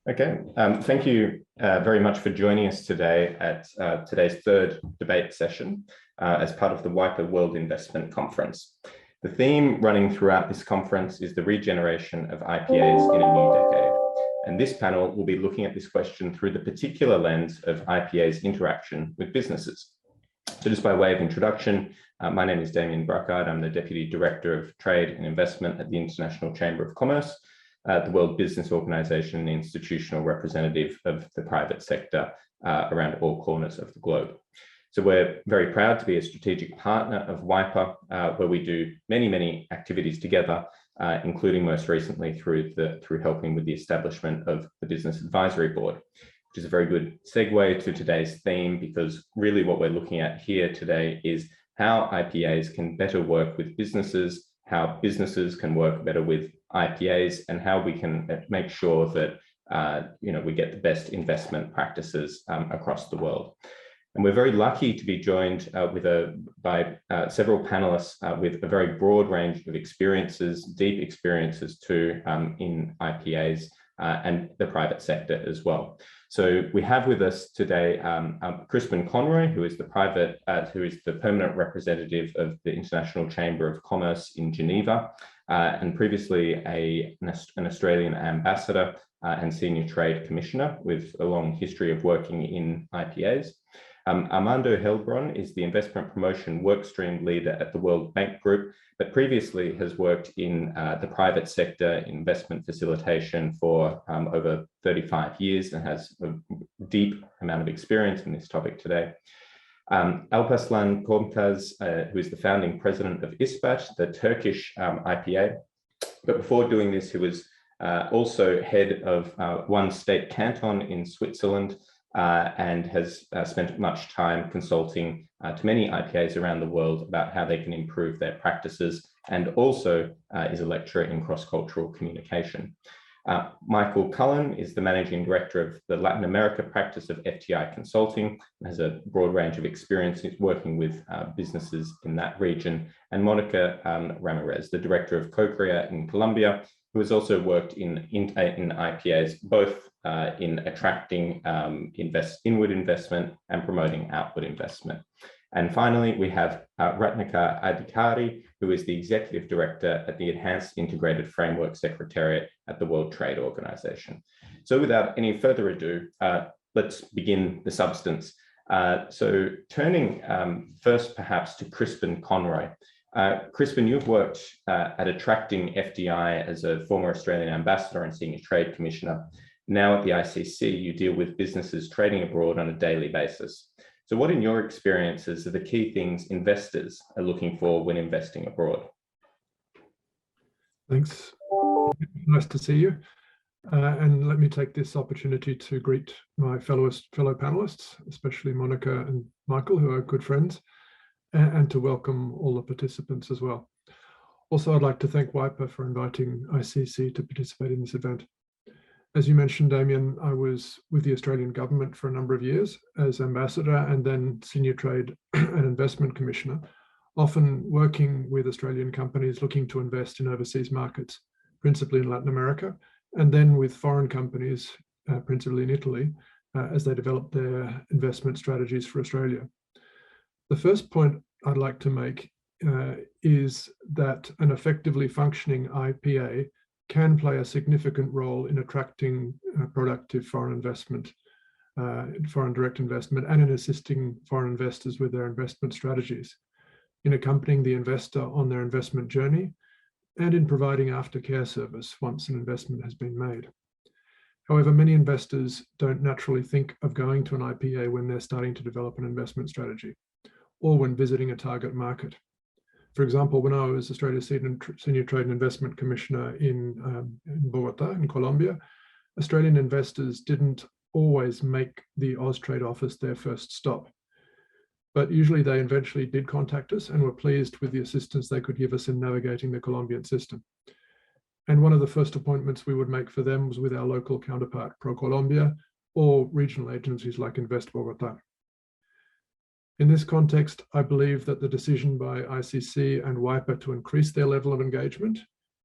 Okay, thank you very much for joining us today at today's third debate session as part of the WAIPA World Investment Conference. The theme running throughout this conference is the regeneration of IPAs in a new decade. And this panel will be looking at this question through the particular lens of IPA's interaction with businesses. So just by way of introduction, my name is Damien Bruckard. I'm the Deputy Director of Trade and Investment at the International Chamber of Commerce, the World Business Organization and institutional representative of the private sector around all corners of the globe. So we're very proud to be a strategic partner of WAIPA, where we do many activities together, including most recently through helping with the establishment of the Business Advisory Board, which is a very good segue to today's theme, because really what we're looking at here today is how IPAs can better work with businesses, how businesses can work better with IPAs, and how we can make sure that we get the best investment practices across the world. And we're very lucky to be joined by several panelists with a very broad range of experiences, deep experiences too, in IPAs and the private sector as well. So we have with us today Crispin Conroy, who is the permanent representative of the International Chamber of Commerce in Geneva, and previously an Australian ambassador and senior trade commissioner with a long history of working in IPAs. Armando Helbron is the investment promotion workstream leader at the World Bank Group, but previously has worked in the private sector investment facilitation for over 35 years and has a deep amount of experience in this topic today. Alparslan Korkmaz, who is the founding president of ISPAT, the Turkish IPA. But before doing this, he was also head of one state canton in Switzerland, and has spent much time consulting to many IPAs around the world about how they can improve their practices, and also is a lecturer in cross-cultural communication. Michael Cullen is the managing director of the Latin America practice of FTI Consulting, and has a broad range of experience working with businesses in that region. And Monica Ramirez, the director of CoCrea in Colombia, who has also worked in IPAs, both in attracting inward investment and promoting outward investment. And finally, we have Ratnaka Adhikari, who is the executive director at the Enhanced Integrated Framework Secretariat at the World Trade Organization. So without any further ado, let's begin the substance. So turning first perhaps to Crispin Conroy. Crispin, you've worked at attracting FDI as a former Australian ambassador and senior trade commissioner. Now at the ICC, you deal with businesses trading abroad on a daily basis. So what, in your experiences, are the key things investors are looking for when investing abroad? Thanks. Nice to see you. And let me take this opportunity to greet my fellow panelists, especially Monica and Michael, who are good friends, and to welcome all the participants as well. Also, I'd like to thank WAIPA for inviting ICC to participate in this event. As you mentioned, Damien, I was with the Australian government for a number of years as ambassador and then senior trade and investment commissioner, often working with Australian companies looking to invest in overseas markets, principally in Latin America, and then with foreign companies, principally in Italy, as they develop their investment strategies for Australia. The first point I'd like to make is that an effectively functioning IPA can play a significant role in attracting productive foreign investment, foreign direct investment, and in assisting foreign investors with their investment strategies, in accompanying the investor on their investment journey, and in providing aftercare service once an investment has been made. However, many investors don't naturally think of going to an IPA when they're starting to develop an investment strategy, or when visiting a target market. For example, when I was Australia's Senior Trade and Investment Commissioner in Bogota, in Colombia, Australian investors didn't always make the Austrade office their first stop. But usually they eventually did contact us and were pleased with the assistance they could give us in navigating the Colombian system. And one of the first appointments we would make for them was with our local counterpart, ProColombia, or regional agencies like Invest Bogota. In this context, I believe that the decision by ICC and WAIPA to increase their level of engagement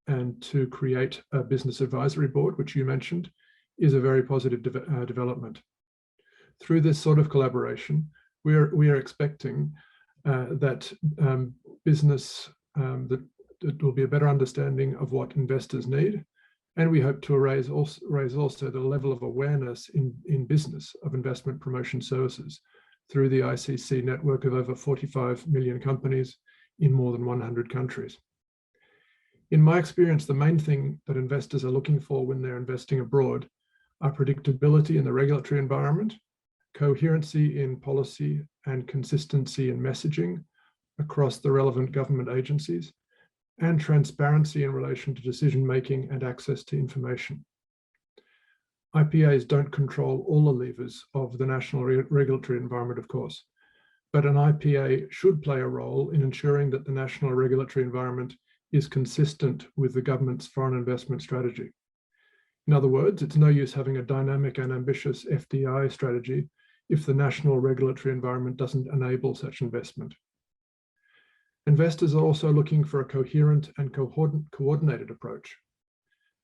and to create a business advisory board, which you mentioned, is a very positive development. Through this sort of collaboration, we are expecting that business, that will be a better understanding of what investors need. And we hope to raise also the level of awareness in business of investment promotion services through the ICC network of over 45 million companies in more than 100 countries. In my experience, the main thing that investors are looking for when they're investing abroad are predictability in the regulatory environment, coherency in policy, and consistency in messaging across the relevant government agencies, and transparency in relation to decision-making and access to information. IPAs don't control all the levers of the national regulatory environment, of course, but an IPA should play a role in ensuring that the national regulatory environment is consistent with the government's foreign investment strategy. In other words, it's no use having a dynamic and ambitious FDI strategy if the national regulatory environment doesn't enable such investment. Investors are also looking for a coherent and coordinated approach.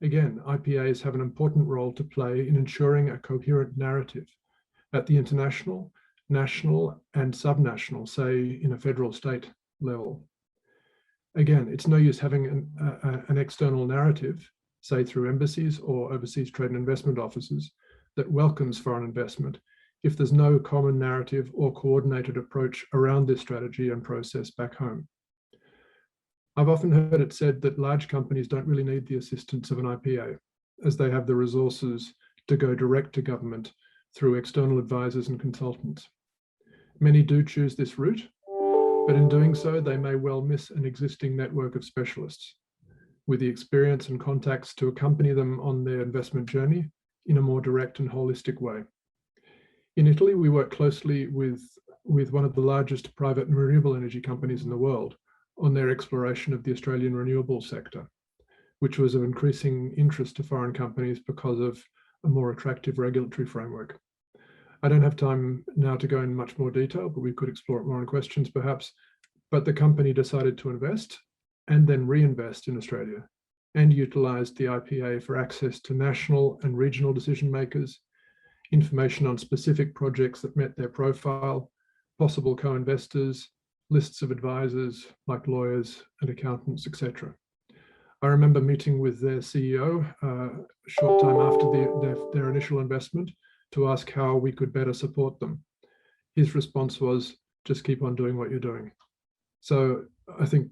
Again, IPAs have an important role to play in ensuring a coherent narrative at the international, national, and subnational, say in a federal state level. Again, it's no use having an external narrative, say through embassies or overseas trade and investment offices, that welcomes foreign investment if there's no common narrative or coordinated approach around this strategy and process back home. I've often heard it said that large companies don't really need the assistance of an IPA, as they have the resources to go direct to government through external advisors and consultants. Many do choose this route, but in doing so, they may well miss an existing network of specialists with the experience and contacts to accompany them on their investment journey in a more direct and holistic way. In Italy, we work closely with one of the largest private and renewable energy companies in the world on their exploration of the Australian renewable sector, which was of increasing interest to foreign companies because of a more attractive regulatory framework. I don't have time now to go in much more detail, but we could explore it more in questions perhaps. But the company decided to invest and then reinvest in Australia and utilized the IPA for access to national and regional decision makers, information on specific projects that met their profile, possible co-investors, lists of advisors like lawyers and accountants, etc. I remember meeting with their CEO a short time after their initial investment to ask how we could better support them. His response was, just keep on doing what you're doing. So I think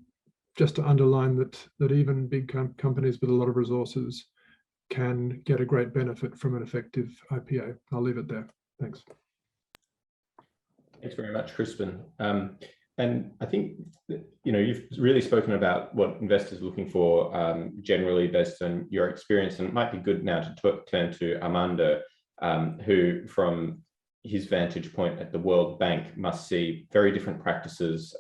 just to underline that even big companies with a lot of resources can get a great benefit from an effective IPA. I'll leave it there. Thanks. Thanks very much, Crispin. And I think you've really spoken about what investors are looking for generally based on your experience, and it might be good now to turn to Armando, who from his vantage point at the World Bank must see very different practices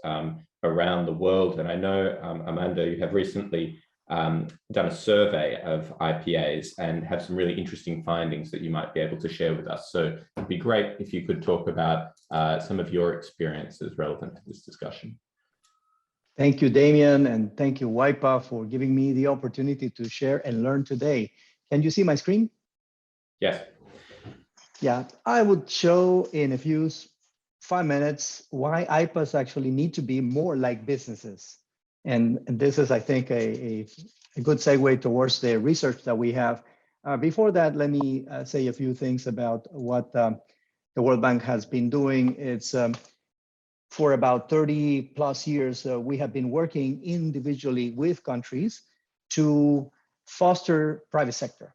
around the world. And I know, Armando, you have recently done a survey of IPAs and have some really interesting findings that you might be able to share with us. So it'd be great if you could talk about some of your experiences relevant to this discussion. Thank you, Damien, and thank you, WAIPA, for giving me the opportunity to share and learn today. Can you see my screen? Yes. Yeah, I would show in a few 5 minutes why IPAs actually need to be more like businesses. And this is, I think, a good segue towards the research that we have. Before that, let me say a few things about what the World Bank has been doing. It's for about 30 plus years, we have been working individually with countries to foster private sector,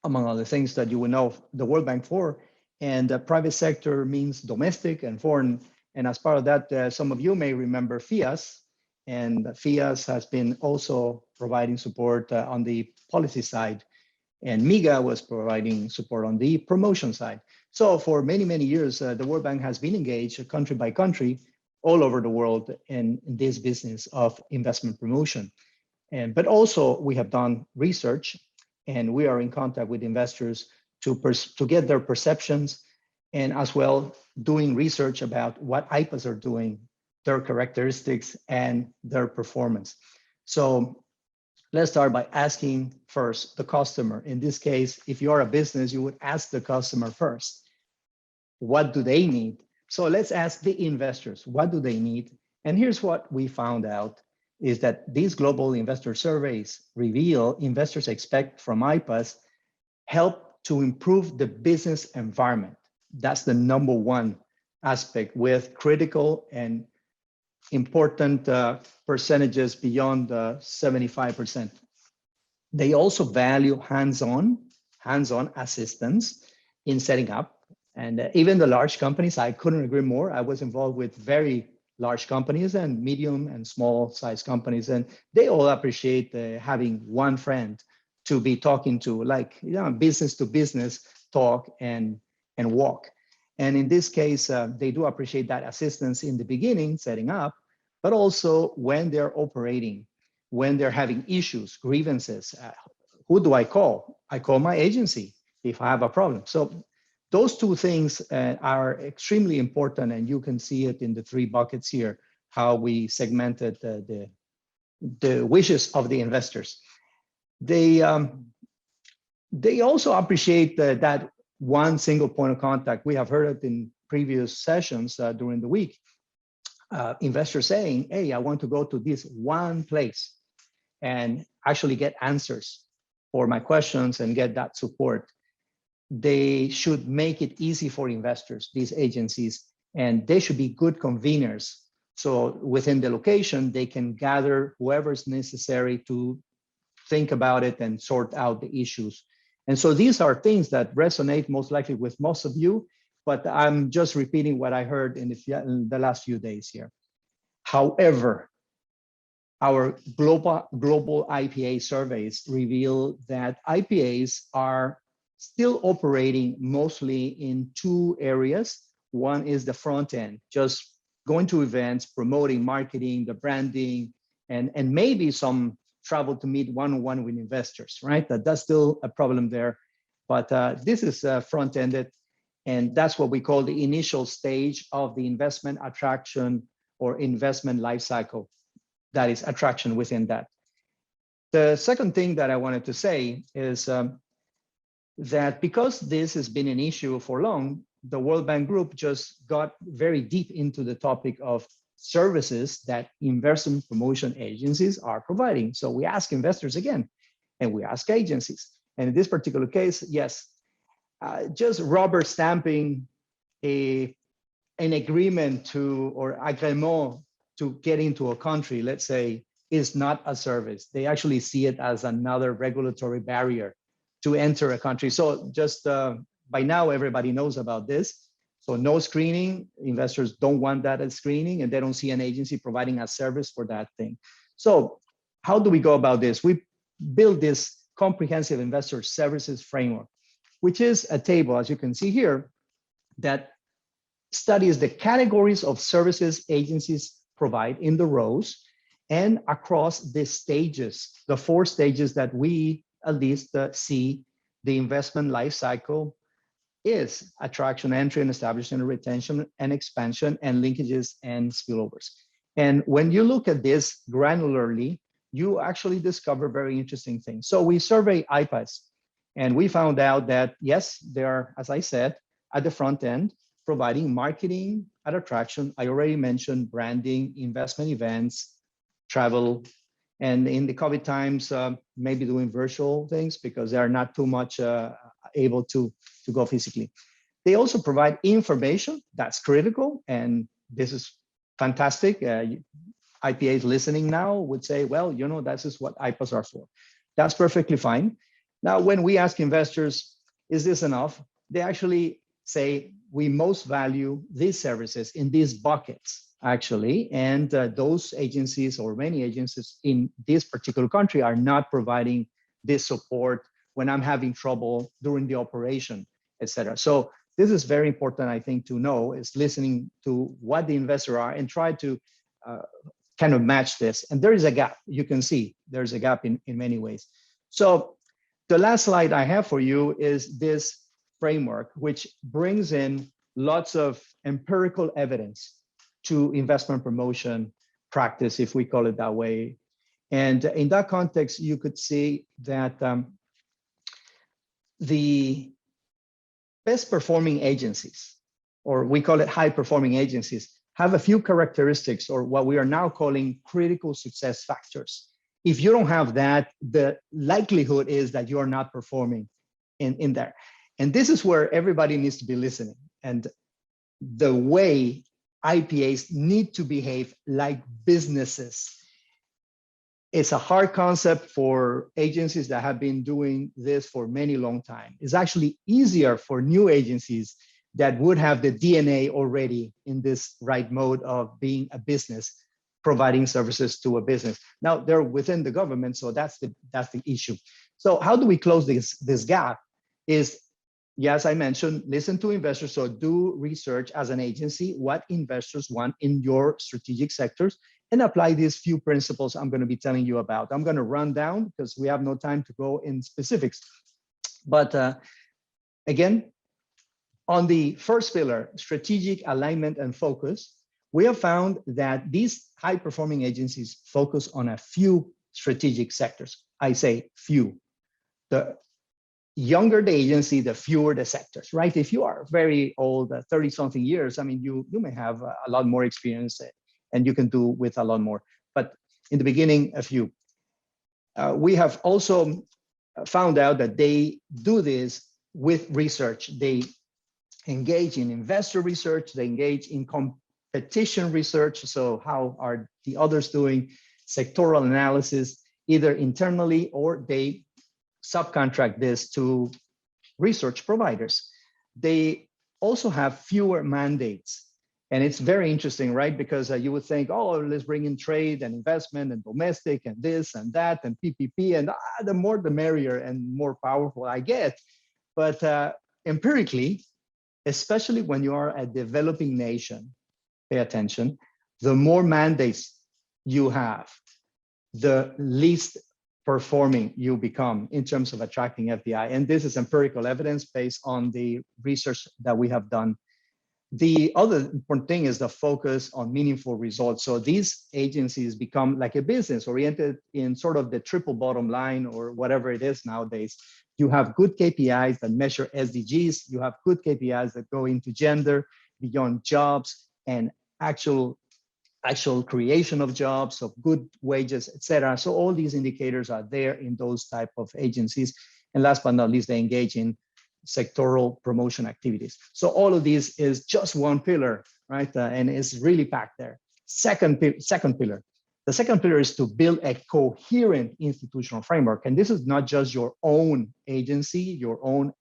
among other things that you will know the World Bank for. And private sector means domestic and foreign. And as part of that, some of you may remember FIAS. And FIAS has been also providing support on the policy side. And MIGA was providing support on the promotion side. So for many, many years, the World Bank has been engaged country by country all over the world in this business of investment promotion. But also we have done research, and we are in contact with investors to get their perceptions, and as well doing research about what IPAs are doing, their characteristics and their performance. So let's start by asking first, the customer. In this case, if you're a business, you would ask the customer first, what do they need? So let's ask the investors, what do they need? And here's what we found out is that these global investor surveys reveal investors expect from IPAs help to improve the business environment. That's the number one aspect, with critical and important percentages beyond 75%. They also value hands-on assistance in setting up. And even the large companies, I couldn't agree more. I was involved with very large companies and medium and small size companies, and they all appreciate having one friend to be talking to, like, business to business talk and walk. And in this case, they do appreciate that assistance in the beginning, setting up, but also when they're operating, when they're having issues, grievances. Who do I call? I call my agency if I have a problem. So those two things are extremely important, and you can see it in the three buckets here, how we segmented the wishes of the investors. They also appreciate that one single point of contact. We have heard it in previous sessions during the week. Investors saying, hey, I want to go to this one place and actually get answers for my questions and get that support. They should make it easy for investors, these agencies, and they should be good conveners. So within the location, they can gather whoever's necessary to think about it and sort out the issues. And so these are things that resonate most likely with most of you, but I'm just repeating what I heard in the last few days here. However, our global IPA surveys reveal that IPAs are still operating mostly in two areas. One is the front end, just going to events, promoting, marketing, the branding, and maybe some travel to meet one-on-one with investors, right? That's still a problem there. But this is front-ended, and that's what we call the initial stage of the investment attraction or investment life cycle. That is attraction within that. The second thing that I wanted to say is that because this has been an issue for long, the World Bank Group just got very deep into the topic of services that investment promotion agencies are providing. So we ask investors again, and we ask agencies. And in this particular case, yes, just rubber stamping an agreement to, or agrément to get into a country, let's say, is not a service. They actually see it as another regulatory barrier to enter a country. So just by now, everybody knows about this. So no screening, investors don't want that as screening, and they don't see an agency providing a service for that thing. So how do we go about this? We build this comprehensive investor services framework, which is a table, as you can see here, that studies the categories of services agencies provide in the rows and across the stages, the 4 stages that we at least see the investment life cycle is: attraction, entry, and establishment, retention, and expansion, and linkages and spillovers. And when you look at this granularly, you actually discover very interesting things. So we survey IPAs, and we found out that, yes, they are, as I said, at the front end, providing marketing at attraction. I already mentioned branding, investment events, travel, and in the COVID times, maybe doing virtual things because they are not too much able to go physically. They also provide information that's critical, and this is fantastic. IPAs listening now would say, well, you know, this is what IPAs are for. That's perfectly fine. Now, when we ask investors, is this enough? They actually say, we most value these services in these buckets, actually. And those agencies, or many agencies in this particular country, are not providing this support when I'm having trouble during the operation, et cetera. So this is very important, I think, to know, is listening to what the investors are and try to kind of match this. And there is a gap. You can see there's a gap in many ways. So the last slide I have for you is this framework, which brings in lots of empirical evidence to investment promotion practice, if we call it that way. And in that context, you could see that the best performing agencies, or we call it high performing agencies, have a few characteristics, or what we are now calling critical success factors. If you don't have that, the likelihood is that you are not performing in there. And this is where everybody needs to be listening. And the way IPAs need to behave like businesses. It's a hard concept for agencies that have been doing this for many long time. It's actually easier for new agencies that would have the DNA already in this right mode of being a business, providing services to a business. Now they're within the government, so that's the issue. So how do we close this gap? Is, yes, I mentioned, listen to investors. So do research as an agency, what investors want in your strategic sectors, and apply these few principles I'm going to be telling you about. I'm going to run down because we have no time to go in specifics. But again, on the first pillar, strategic alignment and focus, we have found that these high-performing agencies focus on a few strategic sectors. I say few. The younger the agency, the fewer the sectors, right? If you are very old, 30-something years, I mean, you may have a lot more experience and you can do with a lot more. But in the beginning, a few. We have also found out that they do this with research. They engage in investor research, they engage in competition research. So how are the others doing? Sectoral analysis, either internally or they subcontract this to research providers. They also have fewer mandates. And it's very interesting, right? Because you would think, oh, let's bring in trade and investment and domestic and this and that and PPP, and the more the merrier and more powerful I get. But empirically, especially when you are a developing nation, pay attention, the more mandates you have, the least performing you become in terms of attracting FDI. And this is empirical evidence based on the research that we have done. The other important thing is the focus on meaningful results. So these agencies become like a business oriented in sort of the triple bottom line or whatever it is nowadays. You have good KPIs that measure SDGs. You have good KPIs that go into gender, beyond jobs, and actual creation of jobs, of good wages, etc. So all these indicators are there in those type of agencies. And last but not least, they engage in sectoral promotion activities. So all of these is just one pillar, right? And it's really packed there. Second pillar. The second pillar is to build a coherent institutional framework. And this is not just your own agency, your own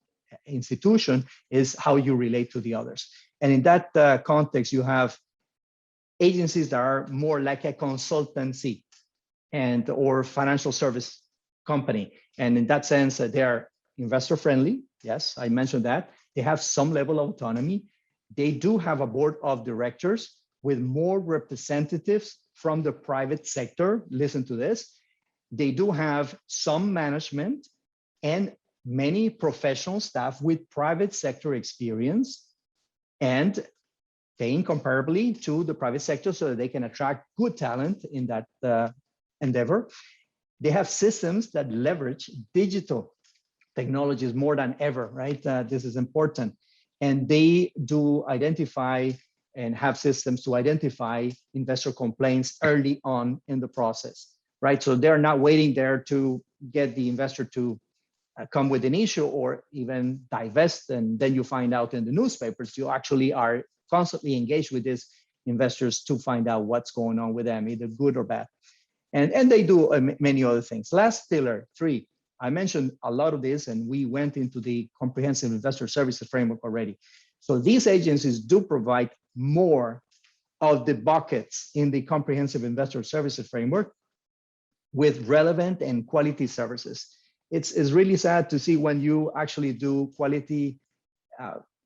institution, is how you relate to the others. And in that context, you have agencies that are more like a consultancy and or financial service company. And in that sense, they are investor friendly. Yes, I mentioned that. They have some level of autonomy. They do have a board of directors with more representatives from the private sector. Listen to this. They do have some management and many professional staff with private sector experience and paying comparably to the private sector so that they can attract good talent in that endeavor. They have systems that leverage digital technologies more than ever, right? This is important. And they do identify and have systems to identify investor complaints early on in the process, right? So they're not waiting there to get the investor to come with an issue or even divest, and then you find out in the newspapers. You actually are constantly engaged with these investors to find out what's going on with them, either good or bad. And they do many other things. Last pillar, 3. I mentioned a lot of this, and we went into the comprehensive investor services framework already. So these agencies do provide more of the buckets in the comprehensive investor services framework with relevant and quality services. It's really sad to see when you actually do quality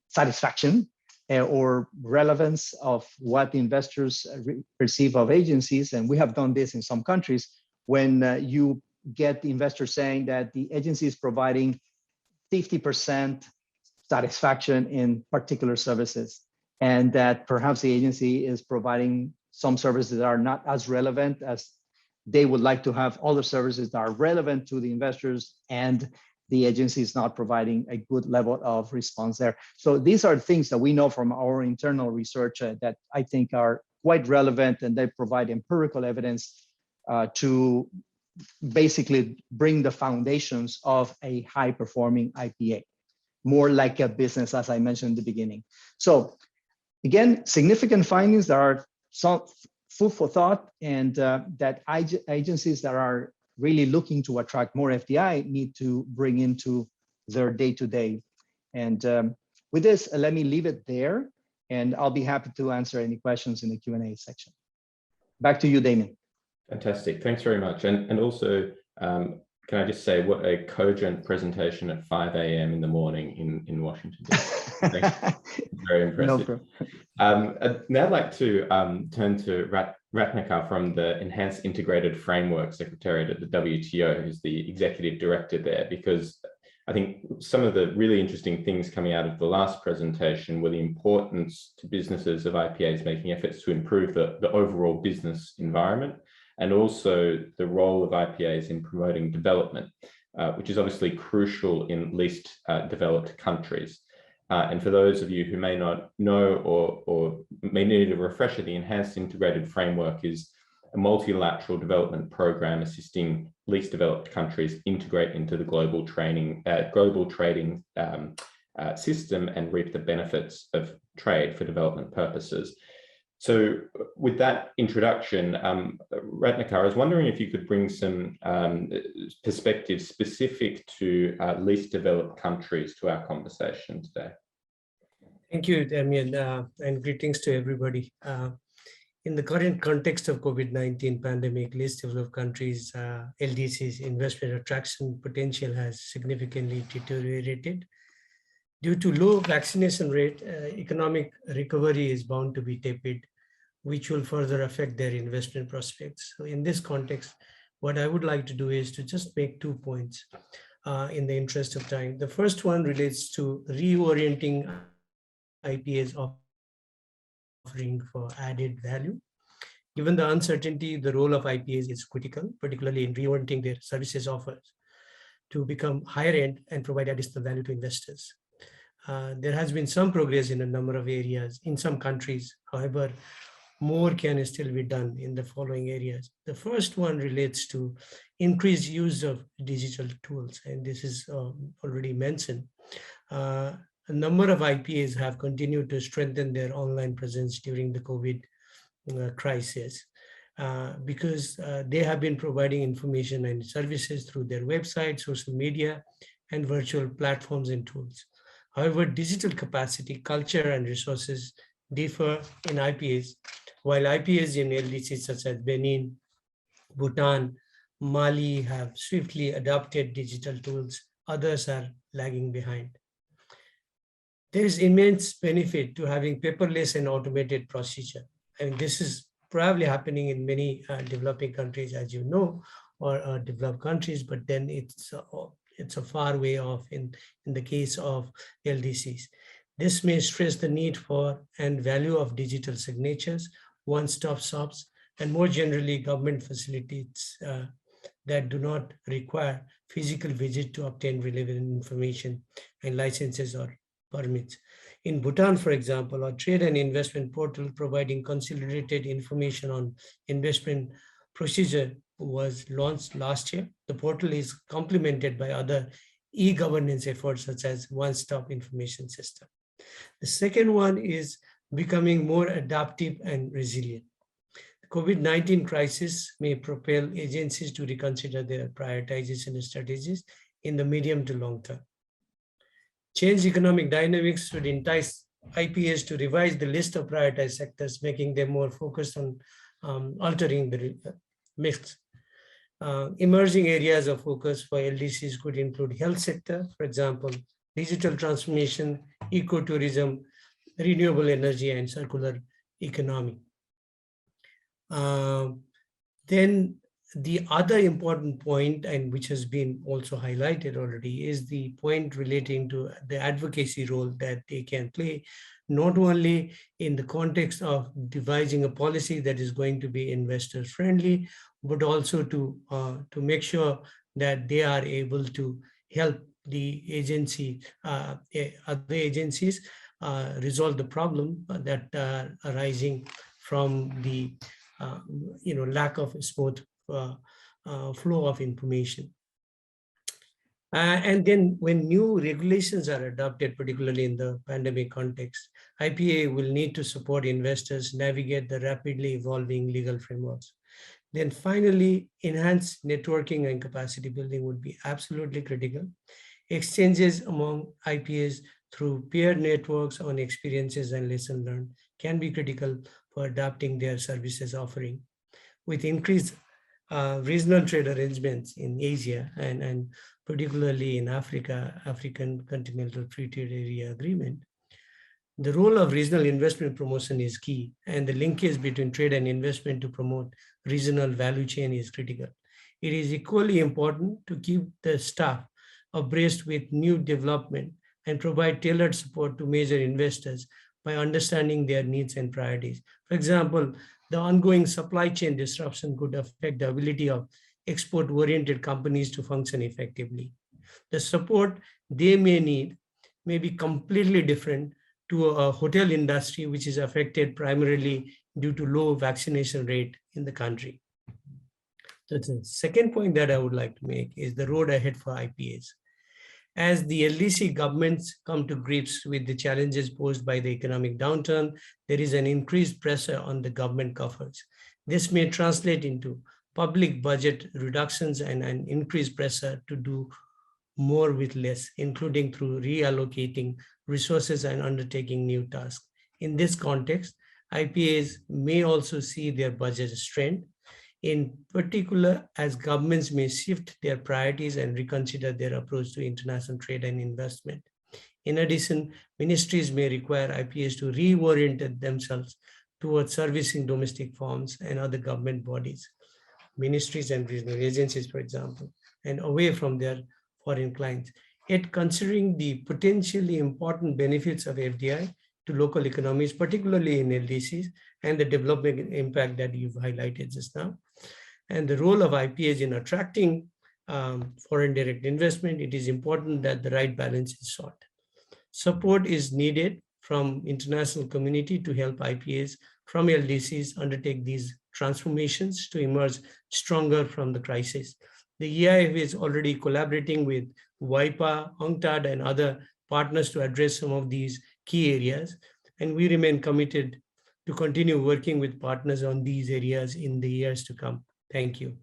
satisfaction or relevance of what investors perceive of agencies. And we have done this in some countries when you get the investors saying that the agency is providing 50% satisfaction in particular services, and that perhaps the agency is providing some services that are not as relevant as they would like to have other services that are relevant to the investors, and the agency is not providing a good level of response there. So these are things that we know from our internal research that I think are quite relevant, and they provide empirical evidence to basically bring the foundations of a high-performing IPA, more like a business, as I mentioned in the beginning. So again, significant findings that are some food for thought, and that agencies that are really looking to attract more FDI need to bring into their day-to-day. And with this, let me leave it there, and I'll be happy to answer any questions in the Q&A section. Back to you, Damien. Fantastic, thanks very much. And also, can I just say what a cogent presentation at 5 a.m. in the morning in Washington, D.C. Very impressive. No I'd now like to turn to Ratnakar from the Enhanced Integrated Framework Secretariat at the WTO, who's the executive director there, because I think some of the really interesting things coming out of the last presentation were the importance to businesses of IPAs making efforts to improve the overall business environment, and also the role of IPAs in promoting development, which is obviously crucial in least developed countries. And for those of you who may not know or may need a refresher, the Enhanced Integrated Framework is a multilateral development program assisting least developed countries integrate into the global trading system and reap the benefits of trade for development purposes. So with that introduction, Ratnakar, I was wondering if you could bring some perspectives specific to least developed countries to our conversation today. Thank you, Damien, and greetings to everybody. In the current context of COVID-19 pandemic, least developed countries, LDC's investment attraction potential has significantly deteriorated. Due to low vaccination rate, economic recovery is bound to be tepid, which will further affect their investment prospects. So in this context, what I would like to do is to just make 2 points in the interest of time. The first one relates to reorienting IPAs offering for added value. Given the uncertainty, the role of IPAs is critical, particularly in reorienting their services offers to become higher end and provide additional value to investors. There has been some progress in a number of areas in some countries. However, more can still be done in the following areas. The first one relates to increased use of digital tools, and this is already mentioned. A number of IPAs have continued to strengthen their online presence during the COVID crisis because they have been providing information and services through their website, social media, and virtual platforms and tools. However, digital capacity, culture, and resources differ in IPAs. While IPAs in LDCs such as Benin, Bhutan, Mali have swiftly adopted digital tools, others are lagging behind. There is immense benefit to having paperless and automated procedure. And this is probably happening in many developing countries, as you know, or developed countries, but then it's a far way off in the case of LDCs. This may stress the need for and value of digital signatures, one-stop shops, and more generally government facilities that do not require physical visit to obtain relevant information and licenses or permits. In Bhutan, for example, a trade and investment portal providing consolidated information on investment procedure was launched last year. The portal is complemented by other e-governance efforts such as one-stop information system. The second one is becoming more adaptive and resilient. The COVID-19 crisis may propel agencies to reconsider their prioritization strategies in the medium to long term. Changed economic dynamics should entice IPAs to revise the list of prioritized sectors, making them more focused on altering the mix. Emerging areas of focus for LDCs could include health sector, for example, digital transformation, ecotourism, renewable energy, and circular economy. Then the other important point, and which has been also highlighted already, is the point relating to the advocacy role that they can play, not only in the context of devising a policy that is going to be investor friendly, but also to make sure that they are able to help the agency, other agencies resolve the problem that are arising from the lack of smooth flow of information. And then when new regulations are adopted, particularly in the pandemic context, IPA will need to support investors navigate the rapidly evolving legal frameworks. Then finally, enhanced networking and capacity building would be absolutely critical. Exchanges among IPAs through peer networks on experiences and lessons learned can be critical for adapting their services offering. With increased regional trade arrangements in Asia and particularly in Africa, African Continental Free Trade Area Agreement, the role of regional investment promotion is key, and the linkage between trade and investment to promote regional value chain is critical. It is equally important to keep the staff abreast with new development and provide tailored support to major investors by understanding their needs and priorities. For example, the ongoing supply chain disruption could affect the ability of export-oriented companies to function effectively. The support they may need may be completely different to a hotel industry, which is affected primarily due to low vaccination rate in the country. The second point that I would like to make is the road ahead for IPAs. As the LDC governments come to grips with the challenges posed by the economic downturn, there is an increased pressure on the government coffers. This may translate into public budget reductions and an increased pressure to do more with less, including through reallocating resources and undertaking new tasks. In this context, IPAs may also see their budgets strained, in particular as governments may shift their priorities and reconsider their approach to international trade and investment. In addition, ministries may require IPAs to reorient themselves towards servicing domestic firms and other government bodies, ministries and regional agencies, for example, and away from their foreign clients. Yet, considering the potentially important benefits of FDI to local economies, particularly in LDCs, and the development impact that you've highlighted just now, and the role of IPAs in attracting foreign direct investment, it is important that the right balance is sought. Support is needed from international community to help IPAs from LDCs undertake these transformations to emerge stronger from the crisis. The EIF is already collaborating with WAIPA, UNCTAD, and other partners to address some of these key areas, and we remain committed to continue working with partners on these areas in the years to come. Thank you.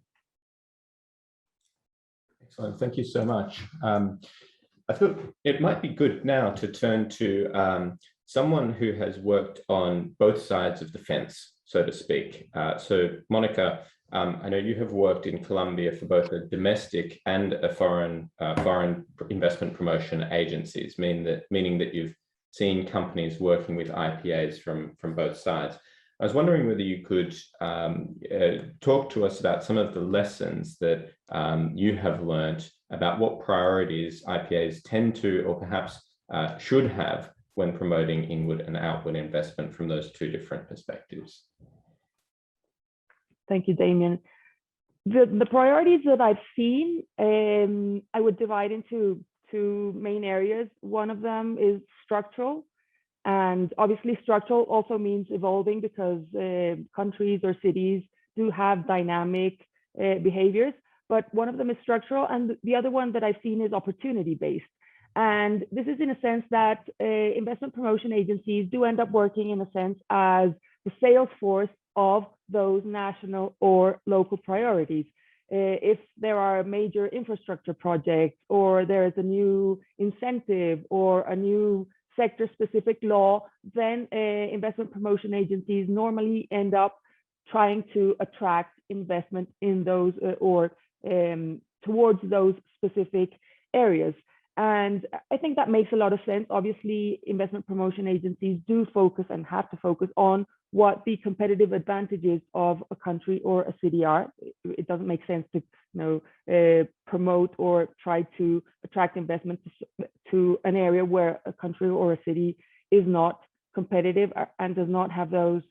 Excellent, thank you so much. I thought it might be good now to turn to someone who has worked on both sides of the fence, so to speak. So Monica, I know you have worked in Colombia for both a domestic and a foreign investment promotion agencies, meaning that you've seen companies working with IPAs from both sides. I was wondering whether you could talk to us about some of the lessons that you have learned about what priorities IPAs tend to, or perhaps should have, when promoting inward and outward investment from those two different perspectives. Thank you, Damien. The priorities that I've seen, I would divide into two main areas. One of them is structural. And obviously structural also means evolving, because countries or cities do have dynamic behaviors, but one of them is structural. And the other one that I've seen is opportunity-based. And this is in a sense that investment promotion agencies do end up working in a sense as the sales force of those national or local priorities. If there are major infrastructure projects, or there is a new incentive or a new sector-specific law, then investment promotion agencies normally end up trying to attract investment in those towards those specific areas. And I think that makes a lot of sense. Obviously, investment promotion agencies do focus and have to focus on what the competitive advantages of a country or a city are. It doesn't make sense to promote or try to attract investment to an area where a country or a city is not competitive and does not have those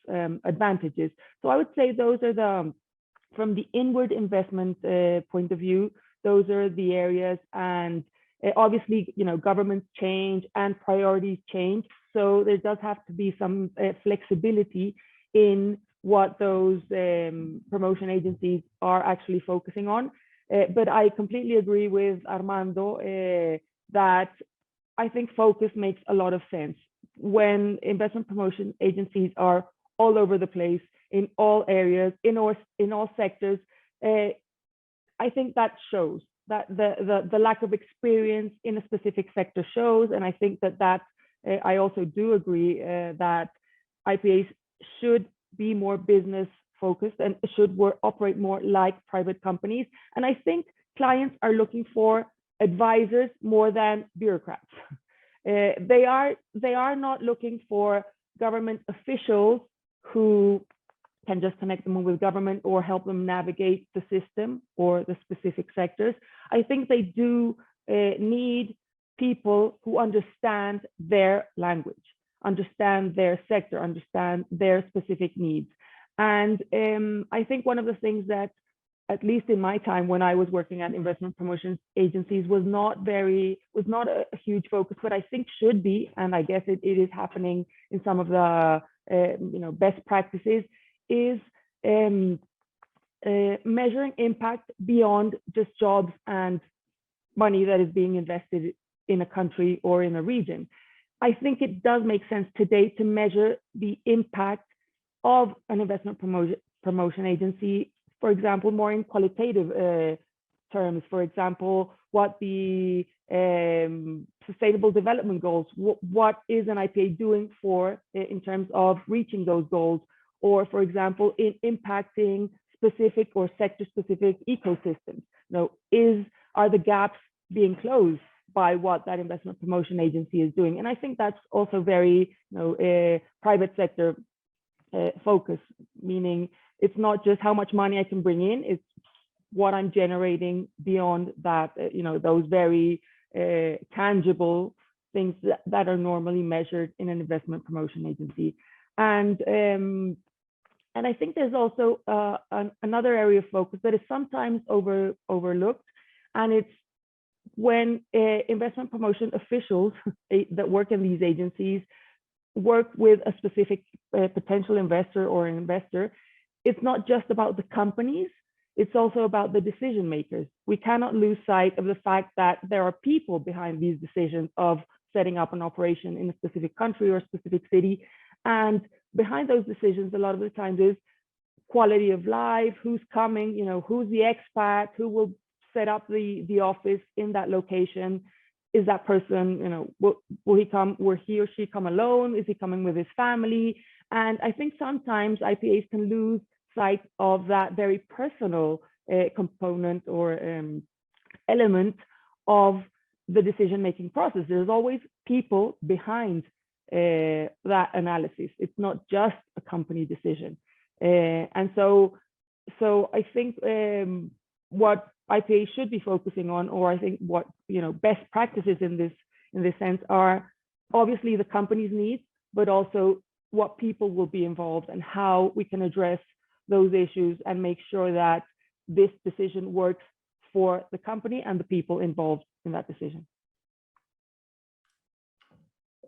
advantages. So I would say those are the from the inward investment point of view, those are the areas, and obviously, governments change and priorities change. So there does have to be some flexibility in what those promotion agencies are actually focusing on. But I completely agree with Armando that I think focus makes a lot of sense. When investment promotion agencies are all over the place, in all areas, in all sectors, I think that shows that the lack of experience in a specific sector shows. And I think that I also do agree that IPAs should be more business focused and should operate more like private companies. And I think clients are looking for advisors more than bureaucrats. They are not looking for government officials who can just connect them with government or help them navigate the system or the specific sectors. I think they do need people who understand their language, understand their sector, understand their specific needs. And I think one of the things that, at least in my time when I was working at investment promotion agencies, was not a huge focus, but I think should be, and I guess it is happening in some of the best practices, is measuring impact beyond just jobs and money that is being invested in a country or in a region. I think it does make sense today to measure the impact of an investment promotion agency, for example, more in qualitative terms. For example, what the sustainable development goals, what is an IPA doing in terms of reaching those goals? Or, for example, in impacting specific or sector-specific ecosystems. Are the gaps being closed by what that investment promotion agency is doing? And I think that's also very private sector focus, meaning it's not just how much money I can bring in, it's what I'm generating beyond that, those very tangible things that are normally measured in an investment promotion agency. And I think there's also another area of focus that is sometimes overlooked, and it's when investment promotion officials that work in these agencies work with a specific potential investor or an investor. It's not just about the companies, it's also about the decision makers. We cannot lose sight of the fact that there are people behind these decisions of setting up an operation in a specific country or a specific city. And behind those decisions, a lot of the times, is quality of life, who's coming, who's the expat, who will set up the office in that location. Is that person, will he or she come alone? Is he coming with his family? And I think sometimes IPAs can lose sight of that very personal component or element of the decision-making process. There's always people behind that analysis. It's not just a company decision. And so I think what IPA should be focusing on, or I think what best practices in this sense, are obviously the company's needs, but also what people will be involved and how we can address those issues and make sure that this decision works for the company and the people involved in that decision.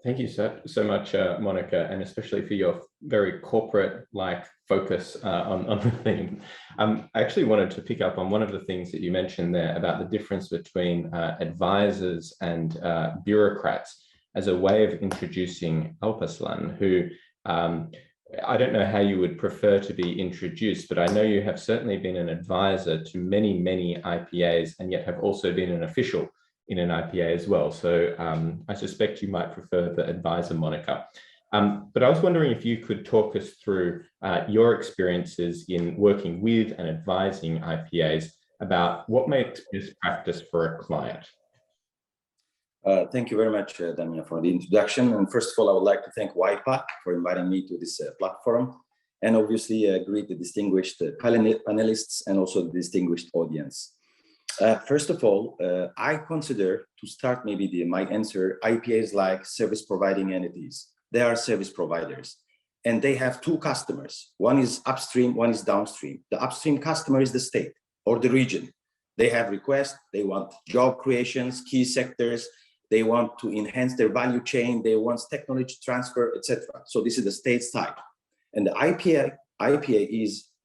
Thank you so much, Monica, and especially for your very corporate-like focus on the theme. I actually wanted to pick up on one of the things that you mentioned there about the difference between advisors and bureaucrats as a way of introducing Alpaslan, who I don't know how you would prefer to be introduced, but I know you have certainly been an advisor to many, many IPAs and yet have also been an official in an IPA as well. So I suspect you might prefer the advisor moniker. But I was wondering if you could talk us through your experiences in working with and advising IPAs about what makes best practice for a client. Thank you very much, Damien, for the introduction. And first of all, I would like to thank WAIPA for inviting me to this platform, and obviously greet the distinguished panelists and also the distinguished audience. First of all, I consider, to start maybe my answer, IPAs like service providing entities. They are service providers. and they have two customers. One is upstream, one is downstream. The upstream customer is the state or the region. They have requests, they want job creations, key sectors, they want to enhance their value chain, they want technology transfer, etc. So this is the state side. And the IPA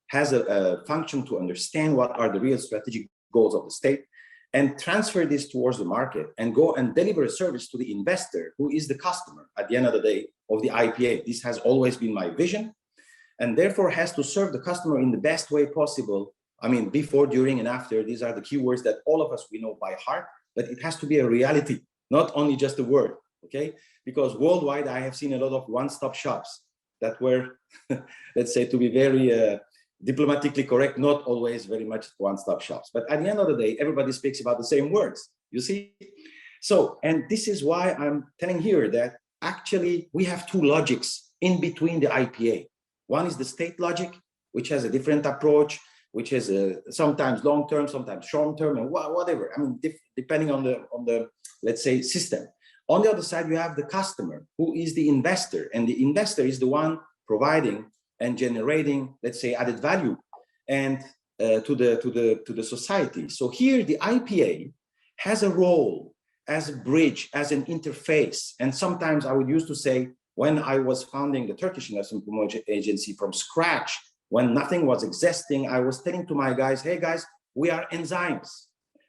has a function to understand what are the real strategic goals of the state and transfer this towards the market and go and deliver a service to the investor who is the customer at the end of the day of the IPA. This has always been my vision, and therefore has to serve the customer in the best way possible. I mean, before, during, and after, these are the keywords that all of us, we know by heart, but it has to be a reality, not only just a word, okay? Because worldwide, I have seen a lot of one-stop shops that were, let's say, to be very diplomatically correct, not always very much one-stop shops. But at the end of the day, everybody speaks about the same words, you see? So, and this is why I'm telling here that actually we have two logics in between the IPA. One is the state logic, which has a different approach, which is sometimes long-term, sometimes short-term, and whatever. I mean, depending on the, let's say, system. On the other side, you have the customer, who is the investor, and the investor is the one providing and generating, let's say, added value and to the society. So here, the IPA has a role as a bridge, as an interface. And sometimes I would used to say, when I was founding the Turkish Investment Promotion Agency from scratch, when nothing was existing, I was telling to my guys, hey guys, we are enzymes.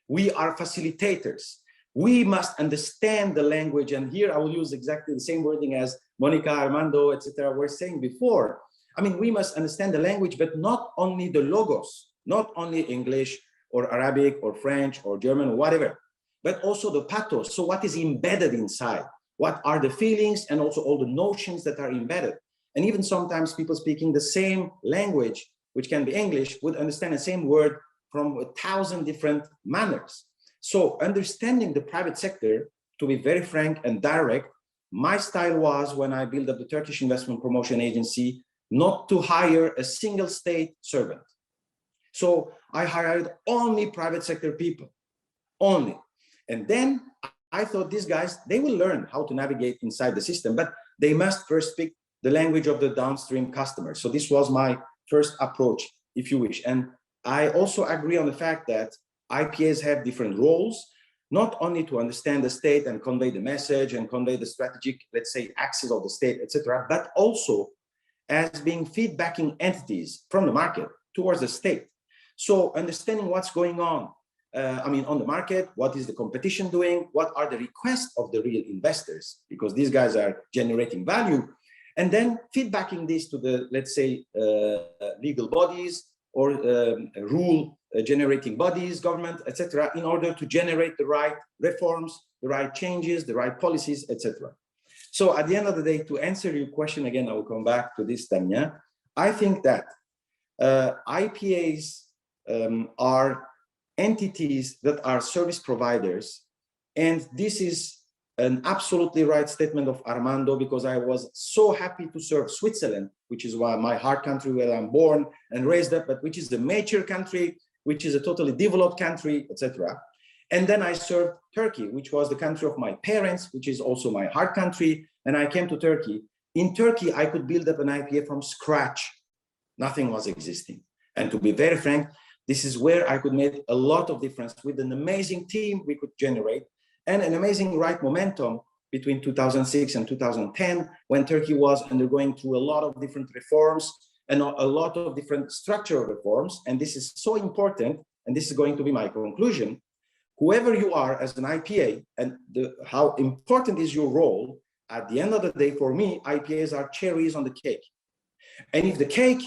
We are facilitators. We must understand the language. And here I will use exactly the same wording as Monica, Armando, etc. were saying before. I mean, we must understand the language, but not only the logos, not only English or Arabic or French or German or whatever, but also the pathos. So what is embedded inside? What are the feelings and also all the notions that are embedded? And even sometimes people speaking the same language, which can be English, would understand the same word from 1,000 different manners. So understanding the private sector, to be very frank and direct, my style was, when I built up the Turkish Investment Promotion Agency, not to hire a single state servant. So I hired only private sector people, only. And then I thought these guys, they will learn how to navigate inside the system, but they must first speak the language of the downstream customers. So this was my first approach, if you wish. And I also agree on the fact that IPAs have different roles, not only to understand the state and convey the message and convey the strategic, let's say, axis of the state, etc., but also as being feedbacking entities from the market towards the state. So understanding what's going on, on the market, what is the competition doing, what are the requests of the real investors, because these guys are generating value, and then feedbacking this to the, let's say, legal bodies or rule generating bodies, government, etc., in order to generate the right reforms, the right changes, the right policies, etc. So at the end of the day, to answer your question again, I will come back to this, Damien. I think that IPAs are entities that are service providers, and this is an absolutely right statement of Armando, because I was so happy to serve Switzerland, which is my heart country, where I'm born and raised up, but which is the mature country, which is a totally developed country, etc. And then I served Turkey, which was the country of my parents, which is also my heart country. And I came to Turkey. In Turkey, I could build up an IPA from scratch. Nothing was existing. And to be very frank, this is where I could make a lot of difference with an amazing team we could generate and an amazing right momentum between 2006 and 2010, when Turkey was undergoing through a lot of different reforms and a lot of different structural reforms. And this is so important, and this is going to be my conclusion. Whoever you are as an IPA and how important is your role, at the end of the day, for me, IPAs are cherries on the cake. And if the cake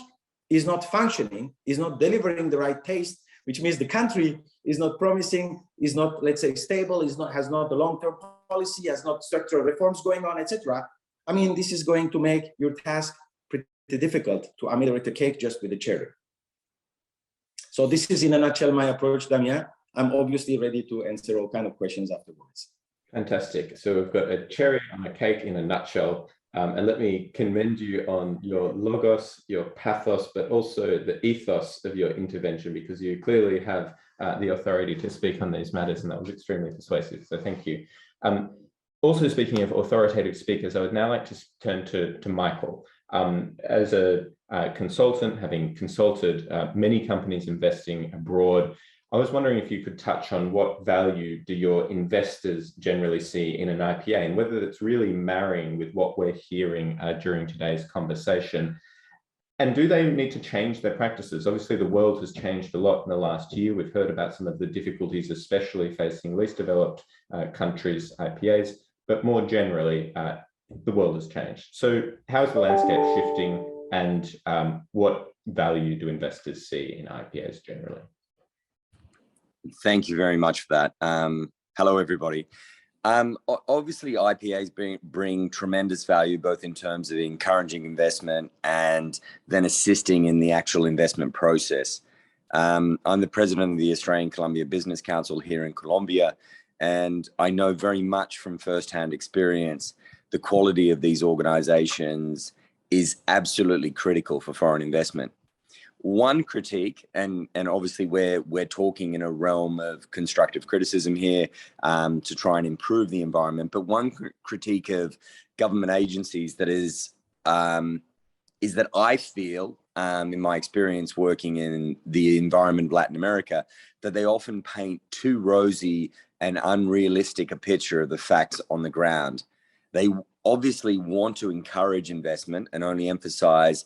is not functioning, is not delivering the right taste, which means the country is not promising, is not, let's say, stable, has not the long-term policy, has not structural reforms going on, etc. I mean, this is going to make your task pretty difficult to ameliorate the cake just with a cherry. So this is in a nutshell my approach, Damien. I'm obviously ready to answer all kinds of questions afterwards. Fantastic. So we've got a cherry on a cake in a nutshell. And let me commend you on your logos, your pathos, but also the ethos of your intervention, because you clearly have the authority to speak on these matters, and that was extremely persuasive. So thank you. Also, speaking of authoritative speakers, I would now like to turn to Michael. As a consultant, having consulted many companies investing abroad, I was wondering if you could touch on what value do your investors generally see in an IPA, and whether it's really marrying with what we're hearing during today's conversation. And do they need to change their practices? Obviously, the world has changed a lot in the last year. We've heard about some of the difficulties, especially facing least developed countries' IPAs, but more generally, the world has changed. So how's the landscape shifting, and what value do investors see in IPAs generally? Thank you very much for that. Hello, everybody. Obviously, IPAs bring tremendous value, both in terms of encouraging investment and then assisting in the actual investment process. I'm the president of the Australian Colombia Business Council here in Colombia, and I know very much from firsthand experience the quality of these organizations is absolutely critical for foreign investment. One critique, and obviously we're talking in a realm of constructive criticism here to try and improve the environment, but one critique of government agencies that is that I feel, in my experience working in the environment of Latin America, that they often paint too rosy and unrealistic a picture of the facts on the ground. They obviously want to encourage investment and only emphasize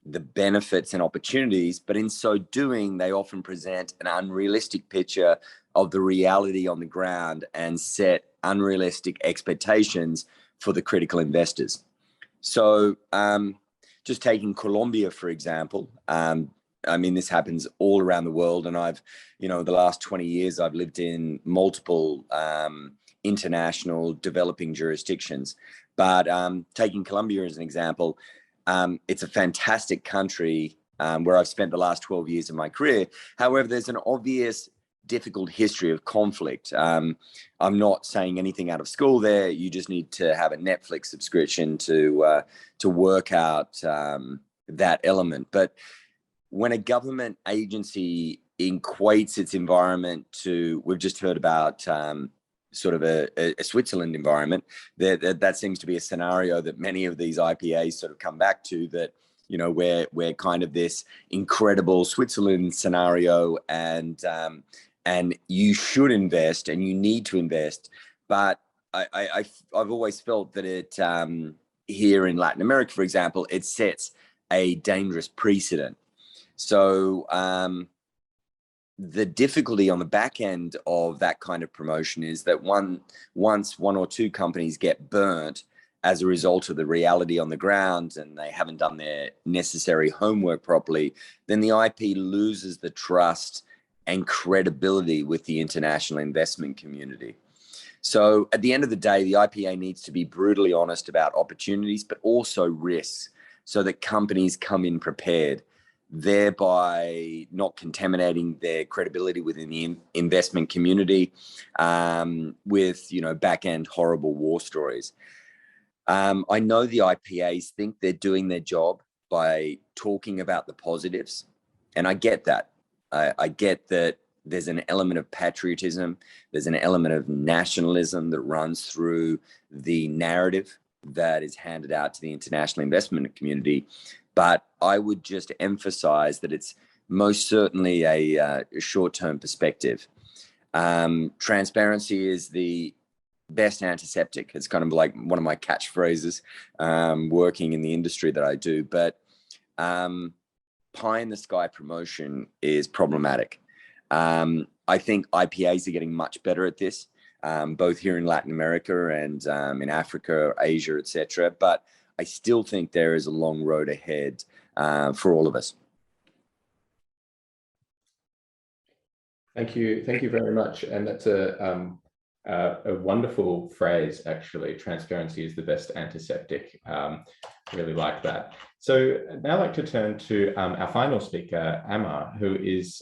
the benefits and opportunities, but in so doing, they often present an unrealistic picture of the reality on the ground and set unrealistic expectations for the critical investors. So just taking Colombia, for example, I mean, this happens all around the world. And I've, the last 20 years, I've lived in multiple international developing jurisdictions. But taking Colombia as an example, it's a fantastic country where I've spent the last 12 years of my career. However, there's an obvious difficult history of conflict. I'm not saying anything out of school there. You just need to have a Netflix subscription to work out that element. But when a government agency equates its environment to, we've just heard about sort of a Switzerland environment, that seems to be a scenario that many of these IPAs sort of come back to, that, we're kind of this incredible Switzerland scenario, and you should invest and you need to invest. But I've always felt that it, here in Latin America, for example, it sets a dangerous precedent. So the difficulty on the back end of that kind of promotion is that once one or two companies get burnt as a result of the reality on the ground and they haven't done their necessary homework properly, then the IP loses the trust and credibility with the international investment community. So at the end of the day, the IPA needs to be brutally honest about opportunities, but also risks, so that companies come in prepared, thereby not contaminating their credibility within the investment community with, back-end horrible war stories. I know the IPAs think they're doing their job by talking about the positives, and I get that. I get that there's an element of patriotism, there's an element of nationalism that runs through the narrative that is handed out to the international investment community. But I would just emphasize that it's most certainly a short-term perspective. Transparency is the best antiseptic. It's kind of like one of my catchphrases working in the industry that I do. But pie in the sky promotion is problematic. I think IPAs are getting much better at this, both here in Latin America and in Africa, Asia, etc. But I still think there is a long road ahead for all of us. Thank you very much. And that's a wonderful phrase, actually. Transparency is the best antiseptic. Really like that. So now I'd like to turn to our final speaker, Amar, who is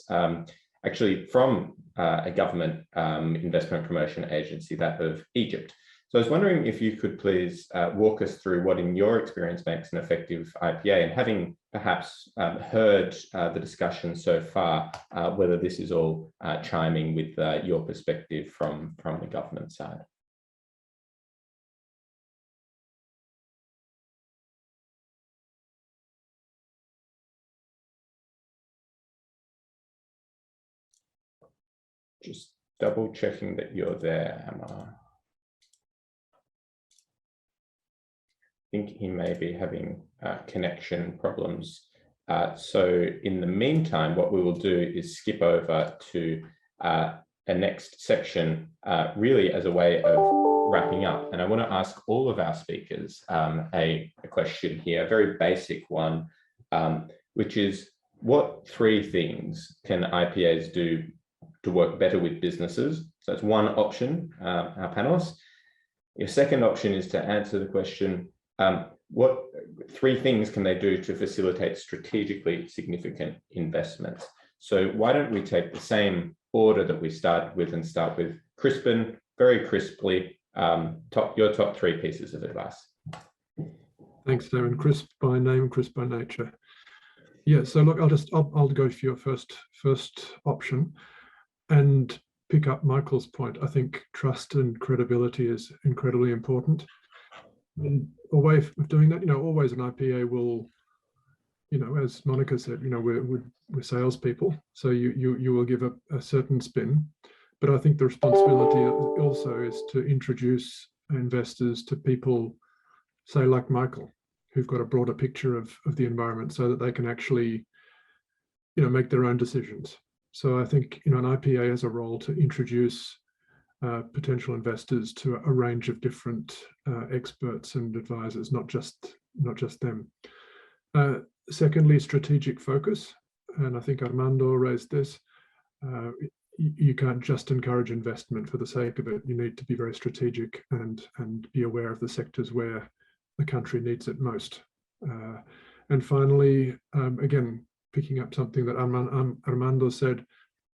actually from a government investment promotion agency, that of Egypt. So I was wondering if you could please walk us through what, in your experience, makes an effective IPA, and having perhaps heard the discussion so far, whether this is all chiming with your perspective from the government side. Just double checking that you're there, Emma. I think he may be having connection problems. So in the meantime, what we will do is skip over to a next section, really as a way of wrapping up. And I want to ask all of our speakers a question here, a very basic one, which is, what 3 things can IPAs do to work better with businesses? So that's one option, our panelists. Your second option is to answer the question, what 3 things can they do to facilitate strategically significant investments? So why don't we take the same order that we started with and start with Crispin, very crisply, your top 3 pieces of advice. Thanks, Darren. Crisp by name, crisp by nature. Yeah, so look, I'll go for your first option and pick up Michael's point. I think trust and credibility is incredibly important. And a way of doing that, always an IPA will, as Monica said, we're salespeople, so you will give a certain spin. But I think the responsibility also is to introduce investors to people, say like Michael, who've got a broader picture of the environment, so that they can actually, make their own decisions. So I think an IPA has a role to introduce potential investors to a range of different experts and advisors, not just them. Secondly, strategic focus, and I think Armando raised this. You can't just encourage investment for the sake of it. You need to be very strategic and be aware of the sectors where the country needs it most. And finally, again, picking up something that Armando said,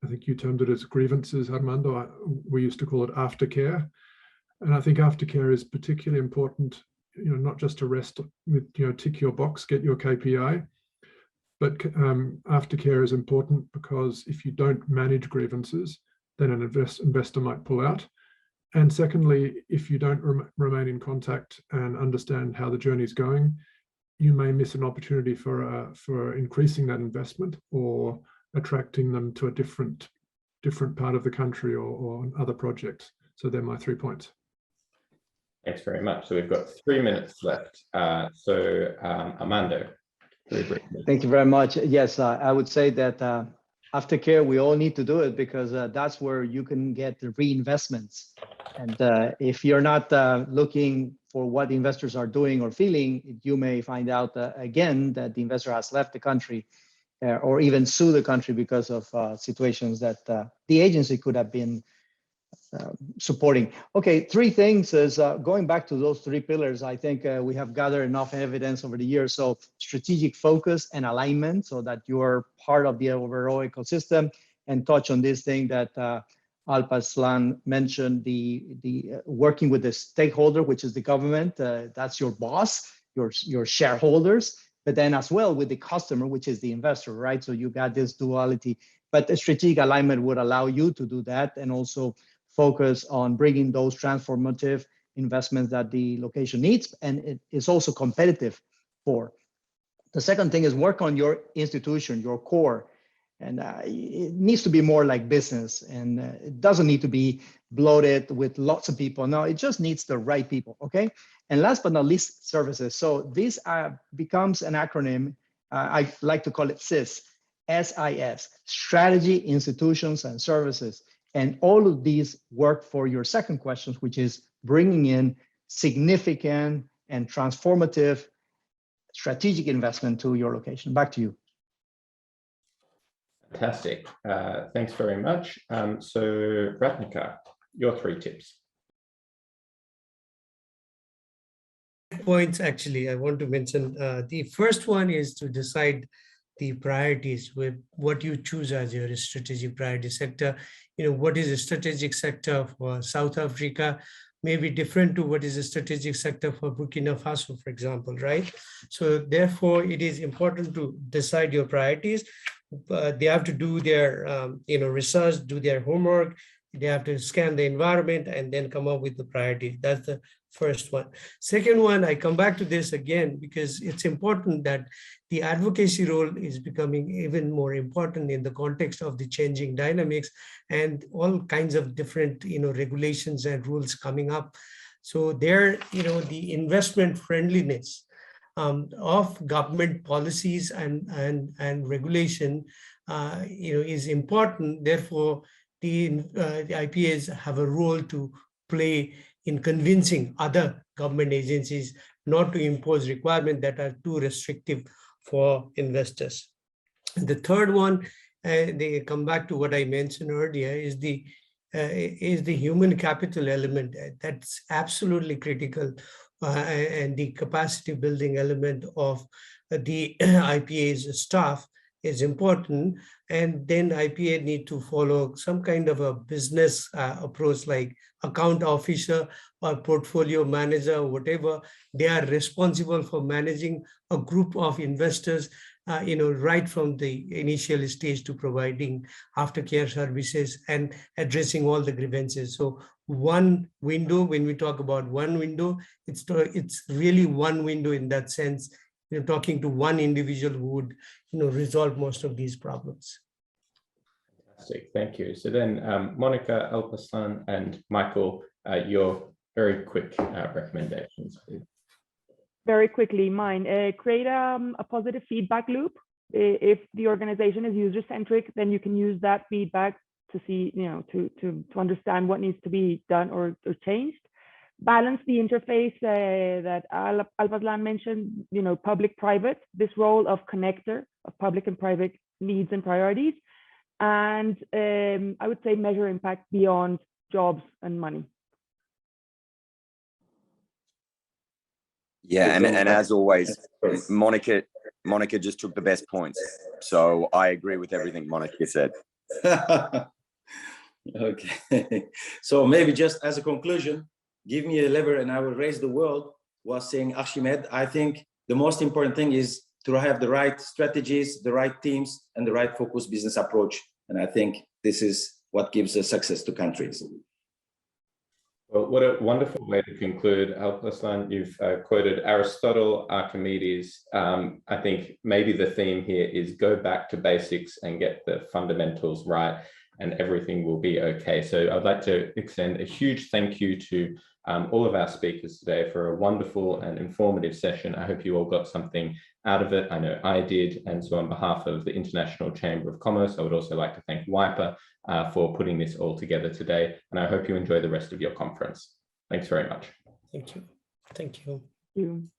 I think you termed it as grievances, Armando. We used to call it aftercare. And I think aftercare is particularly important, not just to rest with, tick your box, get your KPI, but aftercare is important because if you don't manage grievances, then an investor might pull out. And secondly, if you don't remain in contact and understand how the journey is going, you may miss an opportunity for increasing that investment or attracting them to a different part of the country or other projects. So they're my 3 points. Thanks very much. So we've got 3 minutes left. Armando, very briefly. Thank you very much. Yes, I would say that aftercare, we all need to do it because that's where you can get the reinvestments. And if you're not looking for what investors are doing or feeling, you may find out again that the investor has left the country or even sue the country because of situations that the agency could have been supporting. Okay, 3 things is going back to those 3 pillars. I think we have gathered enough evidence over the years. So strategic focus and alignment so that you're part of the overall ecosystem, and touch on this thing that Alpaslan mentioned, the working with the stakeholder, which is the government. That's your boss, your shareholders, but then as well with the customer, which is the investor, right? So you got this duality, but the strategic alignment would allow you to do that and also focus on bringing those transformative investments that the location needs, and it is also competitive for. The second thing is work on your institution, your core, and it needs to be more like business, and it doesn't need to be bloated with lots of people. No, it just needs the right people, okay? And last but not least, services. So this becomes an acronym. I like to call it SIS, SIS, Strategy, Institutions, and Services. And all of these work for your second question, which is bringing in significant and transformative strategic investment to your location. Back to you. Fantastic. Thanks very much. So Ratnika, your 3 tips. Points, actually, I want to mention. The first one is to decide the priorities with what you choose as your strategic priority sector. What is a strategic sector for South Africa may be different to what is a strategic sector for Burkina Faso, for example, right? So therefore, it is important to decide your priorities. They have to do their research, do their homework, They have to scan the environment and then come up with the priority. That's the first one. Second one, I come back to this again because it's important that the advocacy role is becoming even more important in the context of the changing dynamics and all kinds of different, regulations and rules coming up. So there, the investment friendliness of government policies and regulation, is important. Therefore, the IPAs have a role to play in convincing other government agencies not to impose requirements that are too restrictive for investors. The third one, they come back to what I mentioned earlier, is the human capital element. That's absolutely critical, and the capacity building element of the IPA's staff is important. And then IPA need to follow some kind of a business approach, like account officer or portfolio manager, or whatever. They are responsible for managing a group of investors, right from the initial stage to providing aftercare services and addressing all the grievances. So one window, when we talk about one window, it's really one window in that sense. Talking to one individual who would, resolve most of these problems. Fantastic, thank you. So then, Monica, Alparslan, and Michael, your very quick recommendations, please. Very quickly, mine. Create a positive feedback loop. If the organization is user-centric, then you can use that feedback to see, to understand what needs to be done or changed. Balance the interface that Alparslan mentioned, public-private, this role of connector of public and private needs and priorities. And I would say measure impact beyond jobs and money. Yeah, and as always, Monica just took the best points. So I agree with everything Monica said. Okay, so maybe just as a conclusion, give me a lever and I will raise the world, was saying Archimed. I think the most important thing is to have the right strategies, the right teams, and the right focused business approach. And I think this is what gives a success to countries. Well, what a wonderful way to conclude, Alparslan. You've quoted Aristotle, Archimedes. I think maybe the theme here is go back to basics and get the fundamentals right, and everything will be okay. So I'd like to extend a huge thank you to all of our speakers today for a wonderful and informative session. I hope you all got something out of it. I know I did. And so on behalf of the International Chamber of Commerce, I would also like to thank WAIPA for putting this all together today. And I hope you enjoy the rest of your conference. Thanks very much. Thank you. Thank you. Thank you.